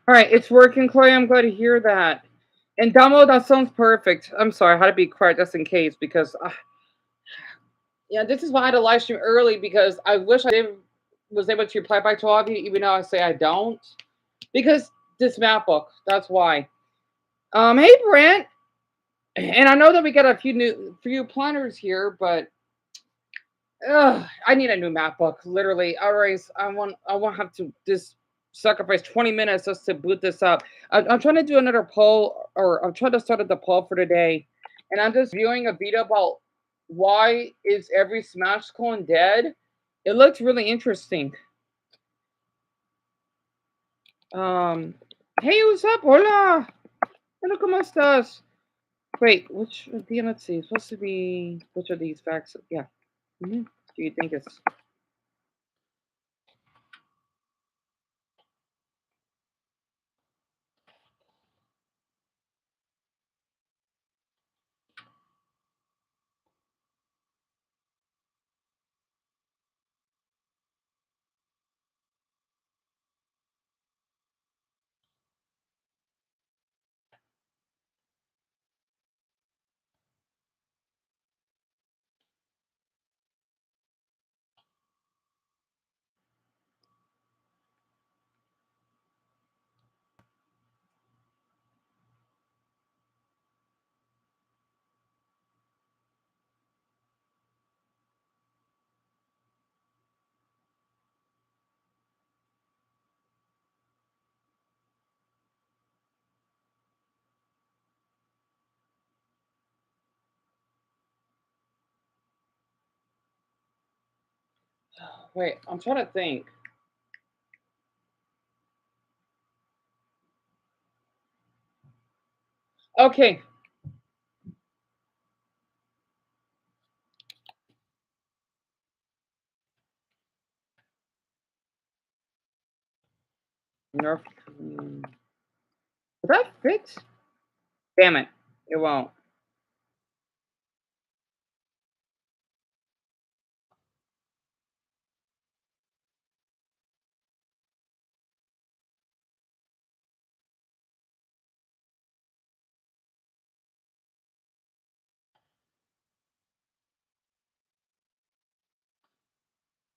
All right, it's working, Chloe. I'm glad to hear that. And Damo, that sounds perfect. I'm sorry, I had to be quiet just in case because, yeah, this is why I had to live stream early because I wish was able to reply back to all of you, even though I say I don't. Because this MacBook, that's why. Hey Brent, and I know that we got a few planners here, but I need a new MacBook. Literally, otherwise I won't have to just sacrifice 20 minutes just to boot this up. I'm trying to do another poll, or I'm trying to start the poll for today, and I'm just viewing a video about why is every Smash clone dead. It looks really interesting. Um, hey, what's up? Hola. Hello, ¿cómo estás? Wait, which let's see. It's supposed to be which of these facts? Yeah. Do you think it's wait, I'm trying to think. Okay. Nerf. Will that fit? Damn it. It won't.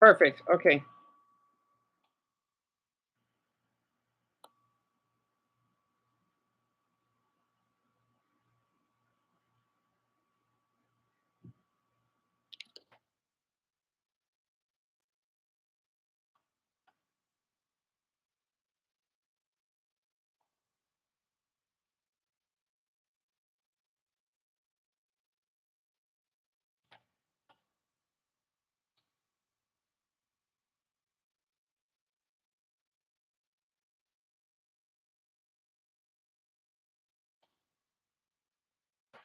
Perfect. Okay.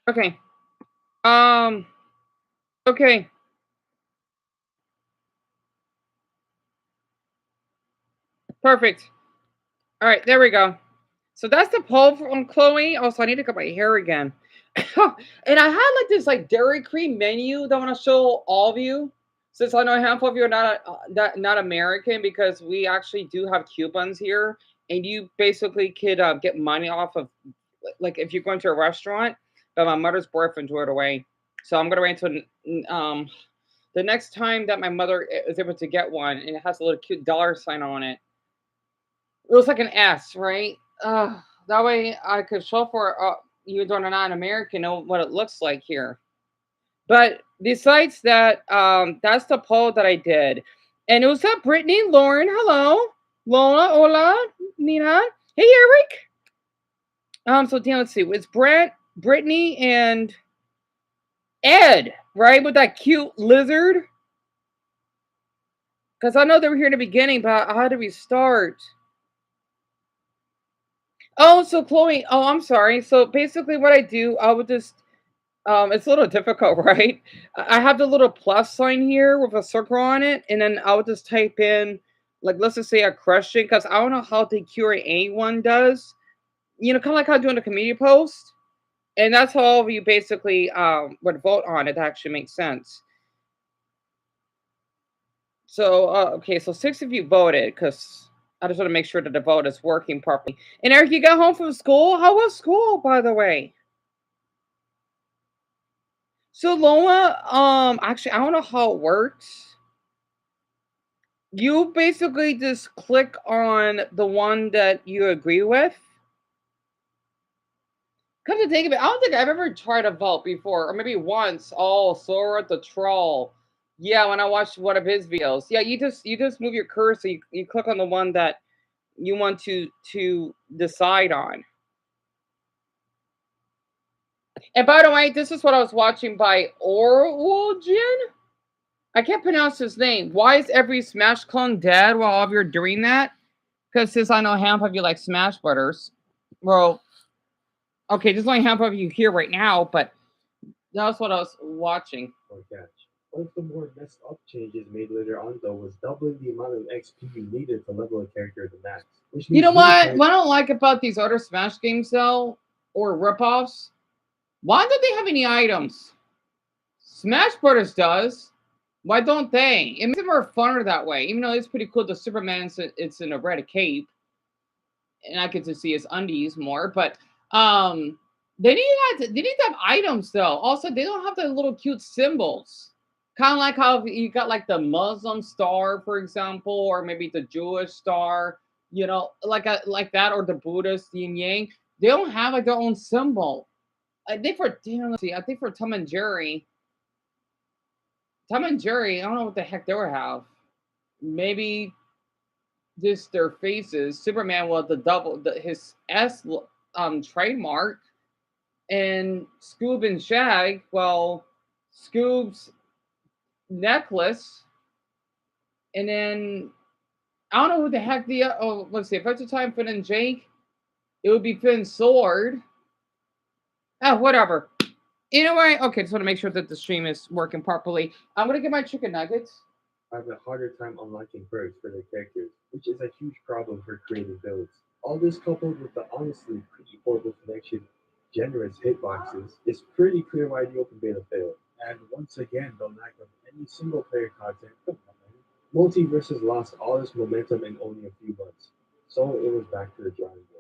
Okay. Um. Okay. Perfect. All right. There we go. So that's the poll from Chloe. Also, I need to cut my hair again. And I had like this like Dairy Cream menu that I want to show all of you. Since I know a handful of you are not American, because we actually do have coupons here, and you basically could get money off of, like, if you're going to a restaurant. But my mother's boyfriend threw it away, so I'm gonna wait until the next time that my mother is able to get one, and it has a little cute dollar sign on it. It looks like an S, right? That way I could show for you don't not American know what it looks like here. But besides that, that's the poll that I did. And it was up Brittany, Lauren, hello, Lola, hola, Nina, hey Eric. So Dan, let's see, it's Brent, Brittany, and Ed, right, with that cute lizard. Because I know they were here in the beginning, but how do we start? Oh, so Chloe, oh, I'm sorry. So basically, what I do, I would just, it's a little difficult, right? I have the little plus sign here with a circle on it, and then I would just type in, like, let's just say a question, because I don't know how the Q&A one does. Kind of like how doing a community post, and that's how you basically would vote on it. That actually makes sense. So, okay, so six of you voted because I just want to make sure that the vote is working properly. And Eric, you got home from school? How was school, by the way? So Lola, actually, I don't know how it works. You basically just click on the one that you agree with. Come to think of it, I don't think I've ever tried to vote before, or maybe once. Oh, Sora the troll. Yeah, when I watched one of his videos. Yeah, you just move your cursor. You click on the one that you want to decide on. And by the way, this is what I was watching by Orwellgen. I can't pronounce his name. Why is every Smash clone dead while all of you are doing that? Because since I know half of you like Smash Brothers, well, okay, there's only half of you here right now, but that's what I was watching. Or catch. One of the more messed up changes made later on though was doubling the amount of XP you needed to level a character to max. Which You means know many what? times What I don't like about these other Smash games, though, or ripoffs, why don't they have any items? Smash Brothers does. Why don't they? It makes it more funner that way. Even though it's pretty cool, the Superman's it's in a red cape, and I get to see his undies more. But they need to have items though. Also, they don't have the little cute symbols. Kind of like how you got like the Muslim star, for example, or maybe the Jewish star. You know, like that, or the Buddhist yin yang. They don't have like their own symbol. I think for let's see, I think for Tom and Jerry, I don't know what the heck they would have. Maybe just their faces. Superman was his trademark, and Scoob and Shag. Well, Scoob's necklace, and then I don't know who the heck let's see. If it's a time Finn and Jake, it would be Finn's sword. Ah, whatever. Anyway, okay, just want to make sure that the stream is working properly. I'm gonna get my chicken nuggets. have a harder time unlocking perks for their characters, which is a huge problem for creating builds. All this coupled with the honestly pretty horrible connection, generous hitboxes, it's pretty clear why the open beta failed. And once again, the lack of any single player content. Multiverses lost all its momentum in only a few months, so it was back to the drawing board.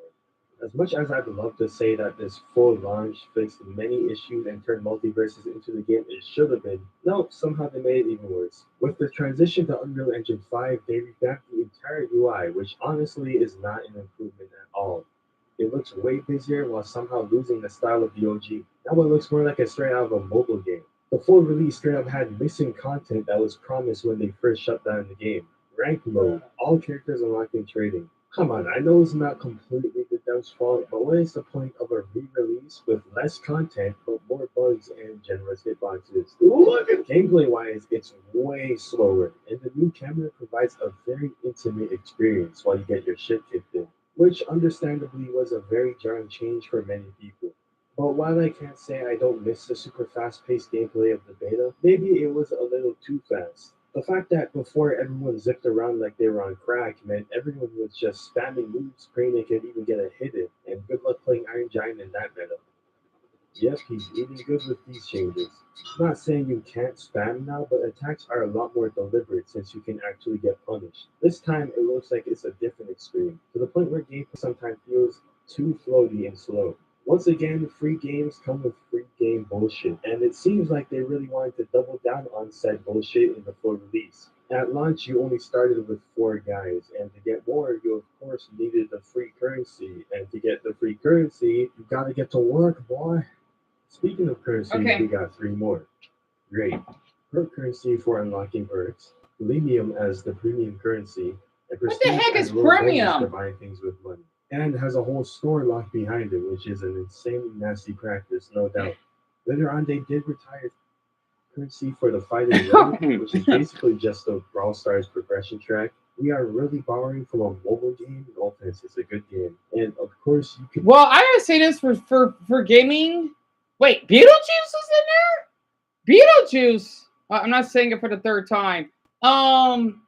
As much as I'd love to say that this full launch fixed many issues and turned multiverses into the game it should have been, no, somehow they made it even worse. With the transition to Unreal Engine 5, they revamped the entire UI, which honestly is not an improvement at all. It looks way busier while somehow losing the style of the OG. Now it looks more like a straight out of a mobile game. The full release straight up had missing content that was promised when they first shut down the game. Rank mode, all characters unlocking trading. Come on, I know it's not completely the dev's fault, but what is the point of a re-release with less content but more bugs and generous hitboxes? Look at gameplay-wise, it's way slower, and the new camera provides a very intimate experience while you get your shit kicked in, which understandably was a very jarring change for many people. But while I can't say I don't miss the super fast paced gameplay of the beta, maybe it was a little too fast. The fact that before everyone zipped around like they were on crack meant everyone was just spamming moves praying they could even get a hit in, and good luck playing Iron Giant in that meta. Yep, he's eating good with these changes. Not saying you can't spam now, but attacks are a lot more deliberate since you can actually get punished. This time it looks like it's a different extreme, to the point where gameplay sometimes feels too floaty and slow. Once again, free games come with free game bullshit, and it seems like they really wanted to double down on said bullshit in the full release. At launch, you only started with 4 guys, and to get more, you of course needed the free currency, and to get the free currency, you gotta get to work, boy. Speaking of currencies, we Okay. got 3 more. Great. Perk currency for unlocking perks, Selenium as the premium currency, and What the Prestige heck as is a little bonus for premium? buying things with money. And has a whole store locked behind it, which is an insanely nasty practice, no doubt. Later on, they did retire currency for the Fighting Road, which is basically just a Brawl Stars progression track. We are really borrowing from a mobile game. No offense, it's a good game. And of course, you can. Well, I gotta say this for gaming. Wait, Beetlejuice is in there. Beetlejuice. I'm not saying it for the third time. Um,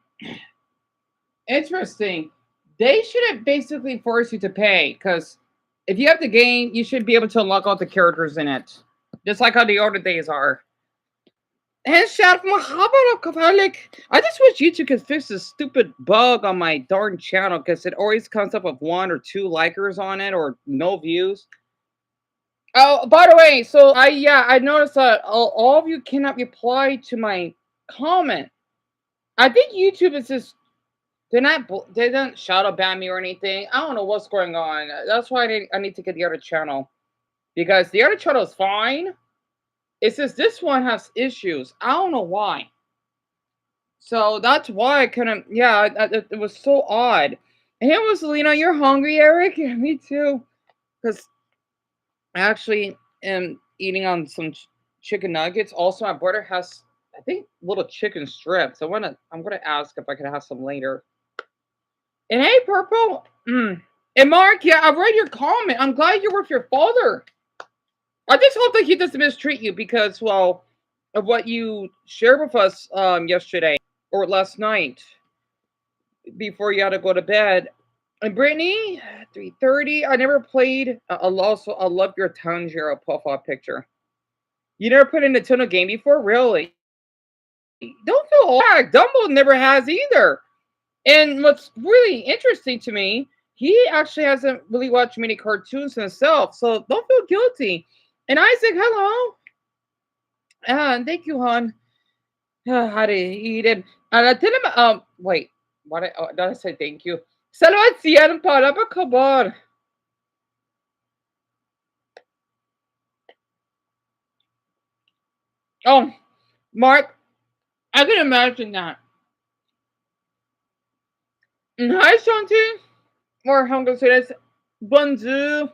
Interesting. They shouldn't basically force you to pay because if you have the game, you should be able to unlock all the characters in it, just like how the older days are. And shout from like I just wish YouTube could fix this stupid bug on my darn channel because it always comes up with one or two likers on it or no views. Oh, by the way, so I noticed that all of you cannot reply to my comment. I think YouTube is just they didn't shadow ban me or anything. I don't know what's going on. That's why I need to get the other channel because the other channel is fine. It's just this one has issues. I don't know why. So that's why I couldn't. Yeah, it was so odd. And it was, you're hungry, Eric. Yeah, me too. Because I actually am eating on some chicken nuggets. Also, my brother has, I think, little chicken strips. I'm gonna ask if I can have some later. And hey, Purple. And Mark, yeah, I read your comment. I'm glad you're with your father. I just hope that he doesn't mistreat you because, well, of what you shared with us yesterday or last night before you had to go to bed. And Brittany, 3:30. I never played. Also, I love your Tanjiro profile picture. You never put in a Nintendo game before, really? Don't feel bad. Dumbo never has either. And what's really interesting to me, he actually hasn't really watched many cartoons himself, so don't feel guilty. And Isaac, hello. Thank you, hon. How to eat it. And I tell him, wait, did I say thank you? Salamat siya para pa kabar. Oh, Mark, I can imagine that. Hi, Shanti. Or how I'm going to say this. Bonjour.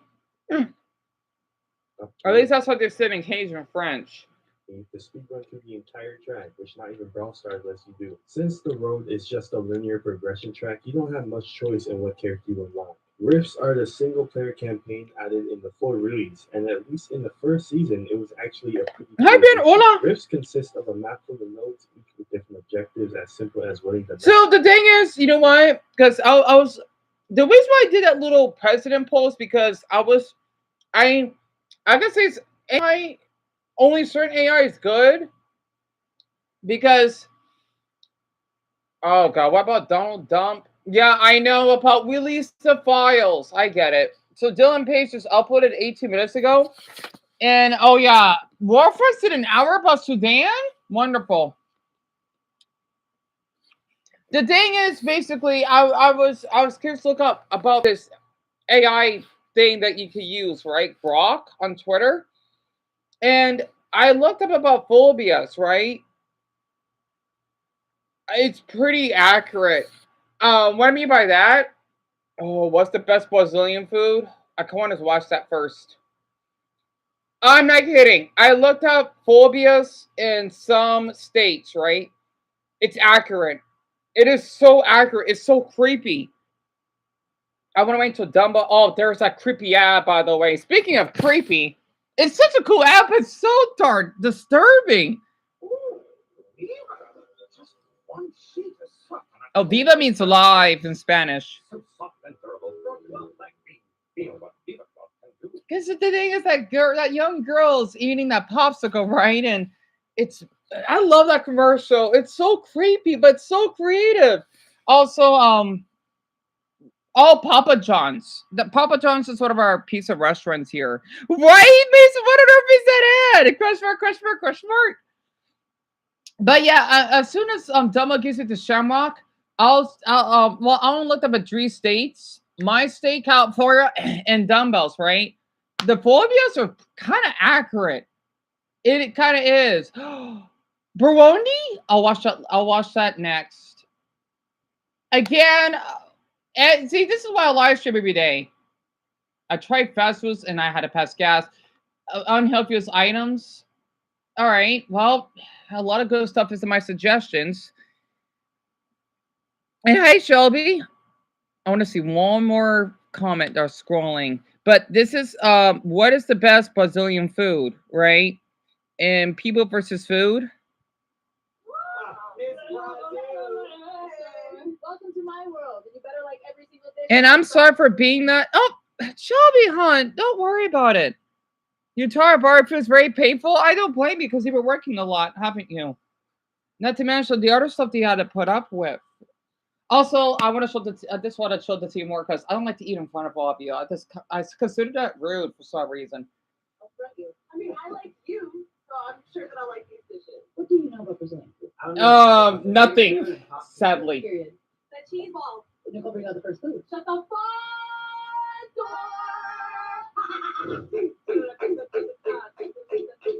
At least that's what they're saying in Cajun French. You have to speedrun through the entire track, which not even Brawl Stars lets you do. Since the road is just a linear progression track, you don't have much choice in what character you unlock. Rifts are the single player campaign added in the full release, and at least in the first season, it was actually a pretty Hi, cool Ben. addition. Hola. Rifts consist of a map full of nodes, each with different objectives as simple as winning the So the thing is, you know what? Because I was the reason why I did that little president post because I can say it's AI, only certain AI is good because oh god, what about Donald Dump? Yeah, I know about release the files. I get it. So Dylan Page just uploaded 18 minutes ago. And oh yeah, Warfront did an hour about Sudan? Wonderful. The thing is basically I was curious to look up about this AI thing that you could use, right? Grok on Twitter. And I looked up about phobias, right? It's pretty accurate. What I mean by that, oh, what's the best Brazilian food? I want to watch that first. I'm not kidding. I looked up phobias in some states, right? It's accurate. It is so accurate. It's so creepy. I want to wait until Dumbo. Oh, there's that creepy app, by the way. Speaking of creepy, it's such a cool app. It's so darn disturbing. Oh, Viva means alive in Spanish. Because the thing is that young girl's eating that popsicle, right? And I love that commercial. It's so creepy, but so creative. Also, Papa John's. The Papa John's is one of our pizza restaurants here. Right, Mason? What on earth is that ad? Question mark, question mark, question mark. But yeah, as soon as Dumbo gives it to Shamrock, I only looked up at 3 states. My state, California, and dumbbells, right? The phobias are kind of accurate. It kind of is. Burundi? I'll watch that next. Again, and see, this is why I live stream every day. I tried fast foods and I had to pass gas. Unhealthiest items. All right. Well, a lot of good stuff is in my suggestions. And hi, Shelby. I want to see one more comment that's scrolling. But this is what is the best Brazilian food, right? And people versus food. Welcome to my world. You better like every single day. And I'm sorry for being that. Oh, Shelby Hunt, don't worry about it. Your entire bar feels very painful. I don't blame you because you've been working a lot, haven't you? Not to mention the other stuff they had to put up with. Also, I want to show I just want to show the team more because I don't like to eat in front of all of you. I consider that rude for some reason. I'll front you. I mean, I like you, so I'm sure that I like these dishes. What do you know about Brazilian food? Nothing. Sadly. Period. That cheese ball. Nicole bring out the first food. Shut the door.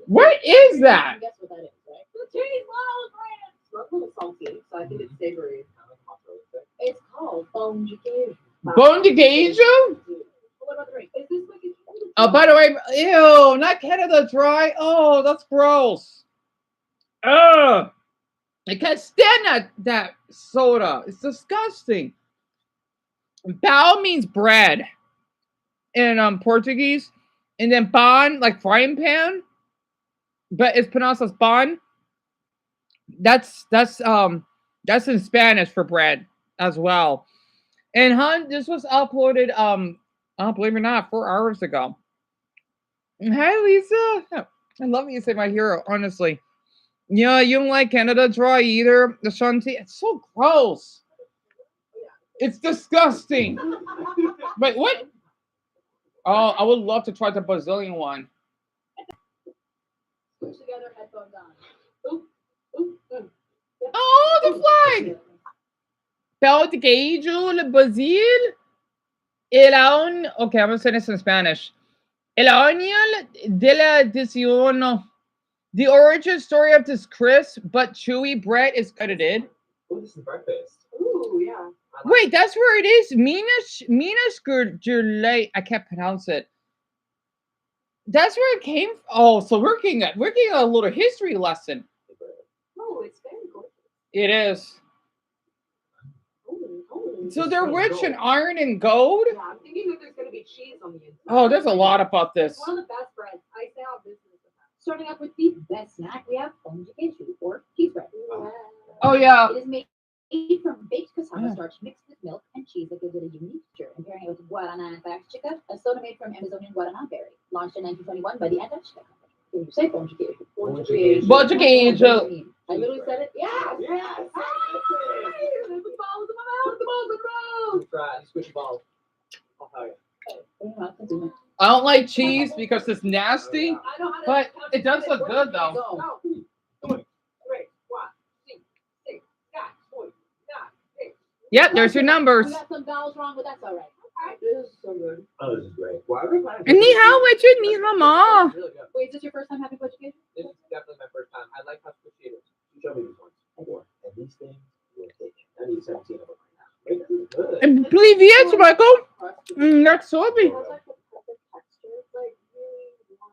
What is that? Guess what that is, right? The cheese ball, Grant. It's a little salty, so I think it's savory. It's called bom de queijo. Bone de queijo? What about the drink? Is this like Oh, by the way, ew, not Canada Dry. Oh, that's gross. Ugh. I can't stand that soda. It's disgusting. Bao means bread in Portuguese, and then ban like frying pan, but it's pronounced as ban. That's in Spanish for bread as well. And this was uploaded believe it or not 4 hours ago. Hi Lisa, I love Lisa, my hero. Honestly, yeah, you don't like Canada Dry either, Ashanti. It's so gross. It's disgusting. Wait, what? Oh, I would love to try the Brazilian one. Switch together, headphones on. Oop, oop, oop. Oh, the flag. Pão de queijo de Brasil. Okay, I'm gonna say this in Spanish. El año de la edición. The origin story of this crisp but chewy bread is credited. Oh, this is breakfast. Ooh, yeah. Wait, that's where it is. Minas Gerais. I can't pronounce it. That's where it came. Oh, so we're getting a little history lesson. Oh, it's very good. It is. Oh. So they're rich in iron and gold. Yeah, I'm thinking that there's going to be cheese on the inside. Oh, there's a lot about this. It's one of the best breads. I say how business is about. Starting off with the best snack, we have pão de queijo, or cheese bread. Oh yeah. It is made from baked cassava starch mixed with milk and cheese that gives it a unique texture. And pairing it with guarana antarctica, a soda made from Amazonian guarana berry, launched in 1921 by the Antarctica Company. Can you say pão de queijo? Pão de queijo. I literally said it. Yeah. Yes. The balls in my mouth. The balls in the mouth. Try it. Squish ball. I'll tell you. I don't like cheese because it's nasty, I know how to but it does look good though. Go. 2, 3, 4, 5, 6, 7, 8. Yep, there's your numbers. We got some vowels wrong, but that's all right. This is so good. Oh, this is great. Why are we planning? Ni hao, what you need, mama? Really good. Wait, is this your first time having pão de queijo? This is definitely my first time. I like how squishy it is. You show me these ones. Four. And these things will take. I need 17 of them right now. Wait, this is good. Привет, Michael. That's soapy. It has like the perfect texture. It's like really warm.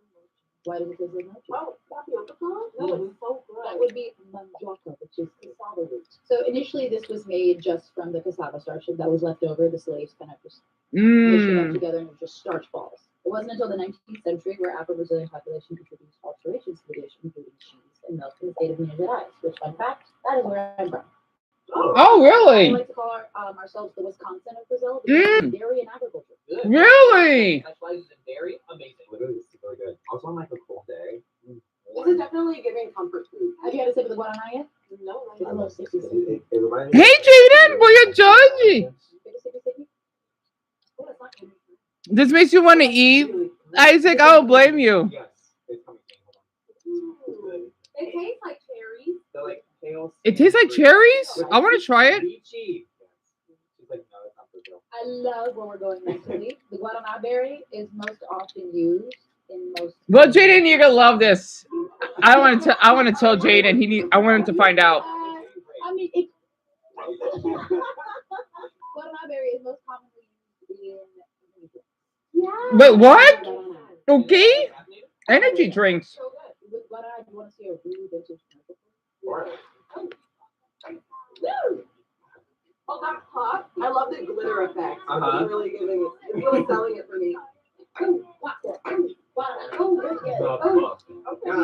Why does it taste like mochi? Oh, tapioca sauce? No, it's so good. That would be mandioca, which is cassava root. So initially, this was made just from the cassava starch that was left over. The slaves kind of just mushed it up together and it was just starch balls. It wasn't until the 19th century where Afro-Brazilian population introduced alterations to the dish, including cheese and milk in the state of Minas Gerais. Which, fun fact, that is where I'm from. Oh, We really? like to call ourselves the Wisconsin of Brazil because of dairy and agriculture. Good. Really? Specializes in dairy. Amazing. Literally, this is really good. Also on like a cold day. This is definitely giving comfort food. Have you had a sip of the guarana yet? No, It's a little sticky. It reminds me Hey, Jaden, boy, you're judgy. Sticky? Oh, it's not good. This makes you want to eat. Isaac, I don't blame you. Yes. It's coming. Hold on. It tastes like cherries. So like kale. It tastes like cherries? I want to try it. Lychee. She's like, no, that's not Brazil. I love when we're going mentally. The guarana berry is most often used in most. Well, Jaden, you're gonna love this. I want to tell Jaden. I want him to find out. I mean, it. Guarana berry is most commonly used in. Yeah. Wait, what? Okay. Energy drinks. So good. With guarana, you want to see a really vintage Or- Woo! Oh, that's hot. I love the glitter effect. Uh-huh. It's really giving it. It's really selling it for me. Okay,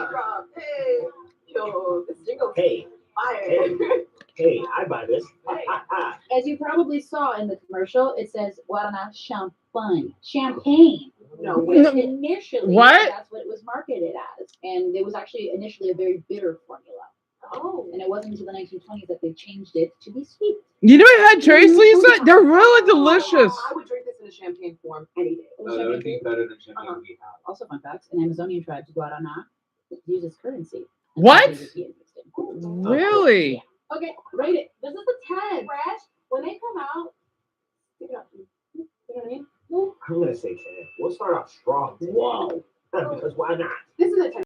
drop. Hey, yo, this jingle Hey, fire. hey, I buy this. As you probably saw in the commercial, it says guarana champagne. No Which way. initially, What? that's what it was marketed as, and it was actually initially a very bitter formula. Oh. And it wasn't until the 1920s that they changed it to be sweet. You know I had cherries, Lisa? They're really delicious. I would drink this in a champagne form any day. It was champagne be too. better than champagne we have. Also, fun facts: an Amazonian tribe, Guarana, uses currency. What? Whiskey and mixed in. Really? Okay, rate it. This is a 10. Fresh. When they come out, pick it up. You know what I mean? I'm gonna say 10. We'll start off strong. Whoa. Because why not? This is